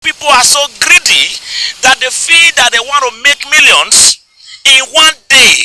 People are so greedy that they feel that they want to make millions in one day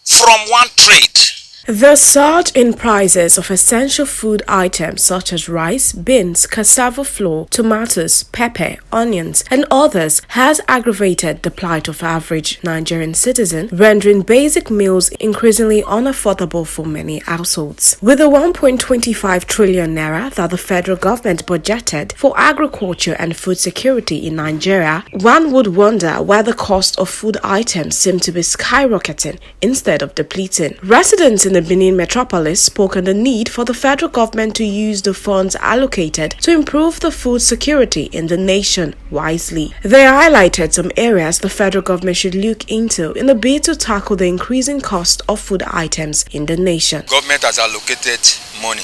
from one trade. The surge in prices of essential food items such as rice, beans, cassava flour, tomatoes, pepper, onions, and others has aggravated the plight of average Nigerian citizens, rendering basic meals increasingly unaffordable for many households. With the 1.25 trillion naira that the federal government budgeted for agriculture and food security in Nigeria, one would wonder why the cost of food items seem to be skyrocketing instead of depleting. Residents in the Benin metropolis spoke on the need for the federal government to use the funds allocated to improve the food security in the nation wisely. They highlighted some areas the federal government should look into in the bid to tackle the increasing cost of food items in the nation. Government has allocated money.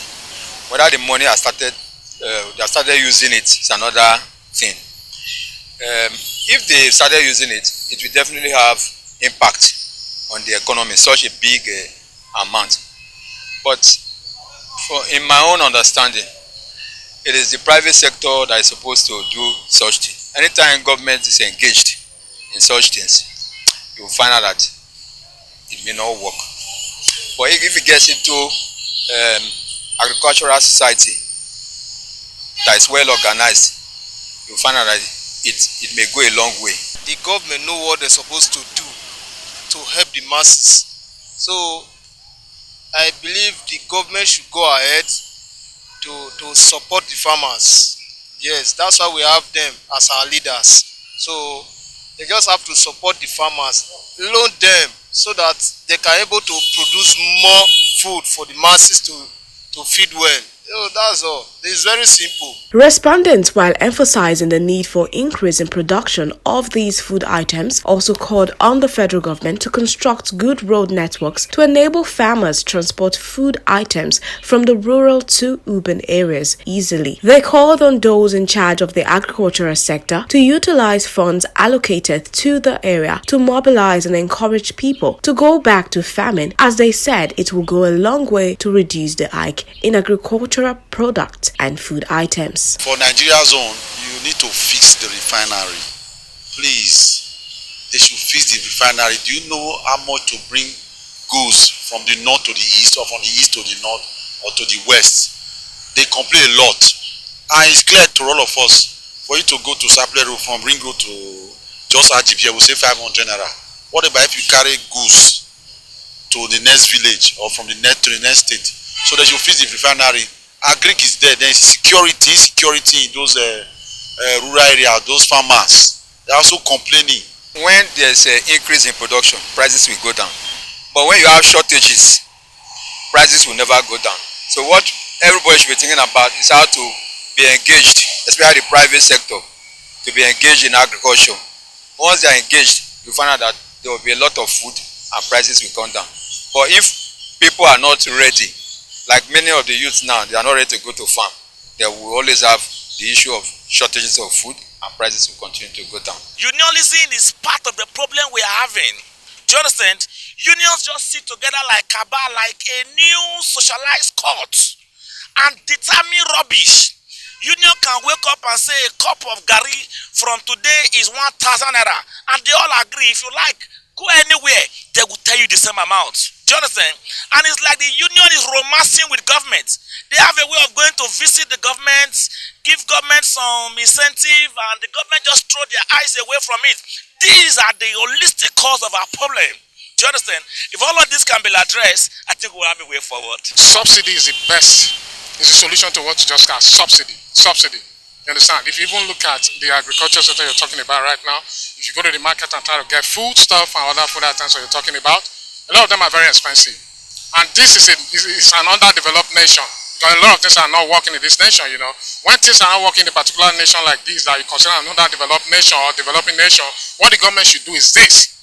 Whether the money has started using it is another thing. If they started using it, it will definitely have impact on the economy, such a big amount. But in my own understanding, it is the private sector that is supposed to do such things. Anytime government is engaged in such things, you will find out that it may not work. But if it gets into agricultural society that is well organized, you will find out that it may go a long way. The government know what they're supposed to do to help the masses. So I believe the government should go ahead to support the farmers. Yes, that's why we have them as our leaders. So they just have to support the farmers, loan them so that they can able to produce more food for the masses to feed well. That's all. It's very simple. Respondents, while emphasizing the need for increase in production of these food items, also called on the federal government to construct good road networks to enable farmers transport food items from the rural to urban areas easily. They called on those in charge of the agricultural sector to utilize funds allocated to the area to mobilize and encourage people to go back to farming, as they said it will go a long way to reduce the hike in agricultural products and food items. For Nigeria's own, you need to fix the refinery. Please, they should fix the refinery. Do you know how much to bring goods from the north to the east, or from the east to the north, or to the west? They complain a lot. And it's clear to all of us, for you to go to Sapele Road from Ring Road to just RGP, we say 500 naira. What about if you carry goods to the next village or from the next to the next state? So that you fix the refinery. Agric is there. There is security in those rural areas, those farmers. They are also complaining. When there's an increase in production, prices will go down. But when you have shortages, prices will never go down. So what everybody should be thinking about is how to be engaged, especially the private sector, to be engaged in agriculture. Once they are engaged, you find out that there will be a lot of food and prices will come down. But if people are not ready, like many of the youths now, they are not ready to go to farm, they will always have the issue of shortages of food and prices will continue to go down. Unionism is part of the problem we are having. Do you understand? Unions just sit together like cabal, like a new socialized court, and determine rubbish. Union can wake up and say a cup of gari from today is 1,000 naira, and they all agree. If you like, go anywhere, they will tell you the same amount. Do you understand? And it's like the union is romancing with government. They have a way of going to visit the government, give government some incentive, and the government just throw their eyes away from it. These are the holistic cause of our problem. Do you understand? If all of this can be addressed, I think we'll have a way forward. Subsidy is the best. It's a solution to what you just asked. Subsidy. You understand? If you even look at the agriculture sector you're talking about right now, if you go to the market and try to get food stuff and other food items that you're talking about, a lot of them are very expensive. And this is an underdeveloped nation. Because a lot of things are not working in this nation, you know. When things are not working in a particular nation like this, that you consider an underdeveloped nation or developing nation, what the government should do is this.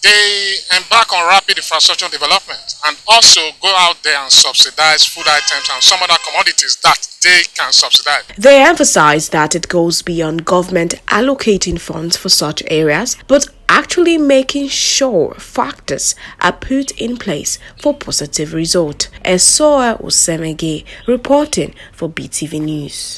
They embark on rapid infrastructure development and also go out there and subsidize food items and some other commodities that they can subsidize. They emphasize that it goes beyond government allocating funds for such areas, but actually making sure factors are put in place for positive result. Esoa Osemege reporting for BTV News.